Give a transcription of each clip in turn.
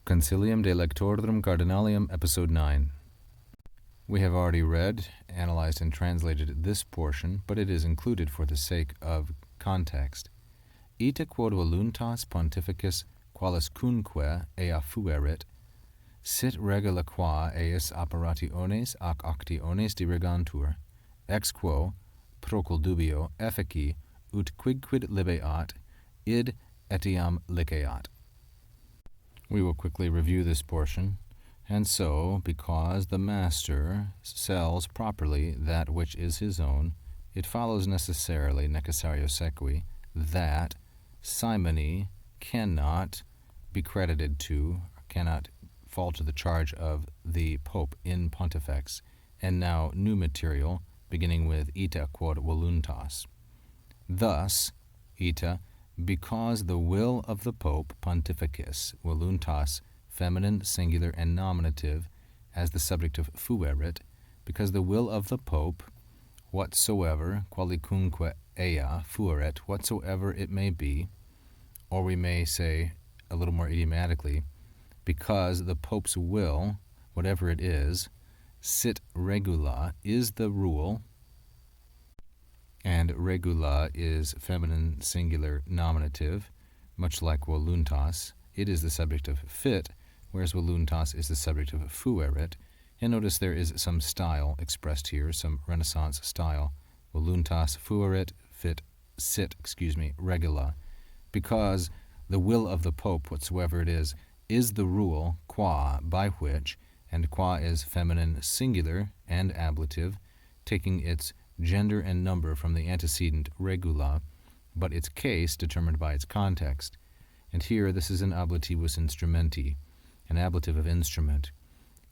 Consilium Delectorum Cardinalium, Episode 9. We have already read, analyzed, and translated this portion, but it is included for the sake of context. Ita quod voluntas pontificis qualiscunque ea fuerit, sit regula qua eis operationes ac actiones dirigantur, ex quo, procul dubio, effici, ut quidquid libeat, id etiam liceat. We will quickly review this portion. And so, because the master sells properly that which is his own, it follows necessarily, necessario sequi, that simony cannot be credited to, cannot fall to the charge of the Pope in Pontifex. And now, new material, beginning with ita quod voluntas. Thus, ita, because the will of the Pope, pontificis, voluntas, feminine, singular, and nominative, as the subject of fuerit, because the will of the Pope, whatsoever, qualicunque ea, fuerit, whatsoever it may be, or we may say, a little more idiomatically, because the Pope's will, whatever it is, sit regula, is the rule, and regula is feminine, singular, nominative, much like voluntas. It is the subject of fit, whereas voluntas is the subject of fuerit. And notice there is some style expressed here, some Renaissance style. Voluntas fuerit, fit, sit, regula. Because the will of the Pope, whatsoever it is the rule, qua, by which, and qua is feminine, singular, and ablative, taking its gender and number from the antecedent regula, but its case determined by its context. And here this is an ablativus instrumenti, an ablative of instrument,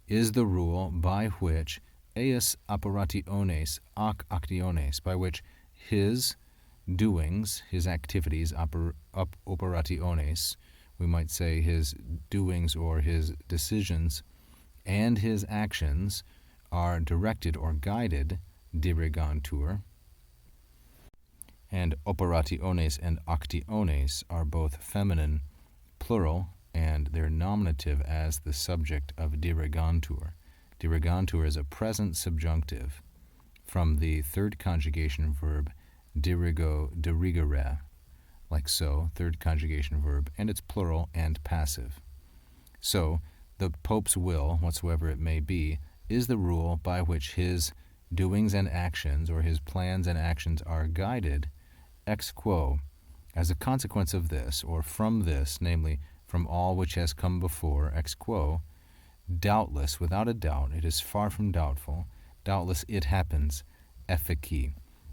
is the rule by which eis operationes ac actiones, by which his doings, his activities, operationes, we might say his doings or his decisions, and his actions are directed or guided, dirigantur, and operationes and actiones are both feminine, plural, and their nominative as the subject of dirigantur. Dirigantur is a present subjunctive from the third conjugation verb dirigere, like so, third conjugation verb, and it's plural and passive. So, the Pope's will, whatsoever it may be, is the rule by which his doings and actions, or his plans and actions, are guided ex quo, as a consequence of this, or from this, namely, from all which has come before, ex quo, doubtless, without a doubt, it is far from doubtful, doubtless it happens, effici.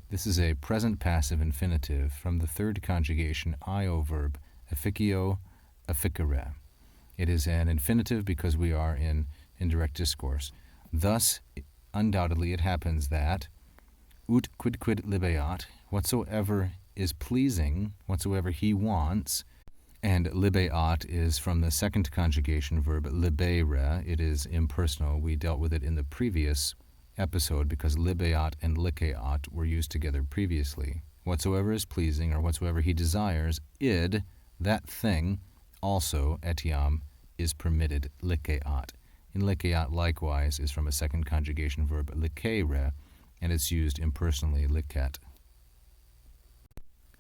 This is a present passive infinitive from the third conjugation io verb, efficio, efficere. It is an infinitive because we are in indirect discourse. Thus, undoubtedly it happens that ut quidquid libeat, whatsoever is pleasing, whatsoever he wants, and libeat is from the second conjugation verb libere. It is impersonal. We dealt with it in the previous episode because libeat and liceat were used together previously. Whatsoever is pleasing, or whatsoever he desires, id, that thing, also etiam, is permitted, liceat. In liceat, likewise, is from a second conjugation verb licere, and it's used impersonally, licet.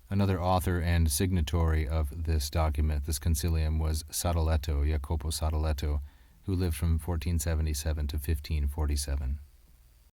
Another author and signatory of this document, this concilium, was Sadoleto, Jacopo Sadoleto, who lived from 1477 to 1547.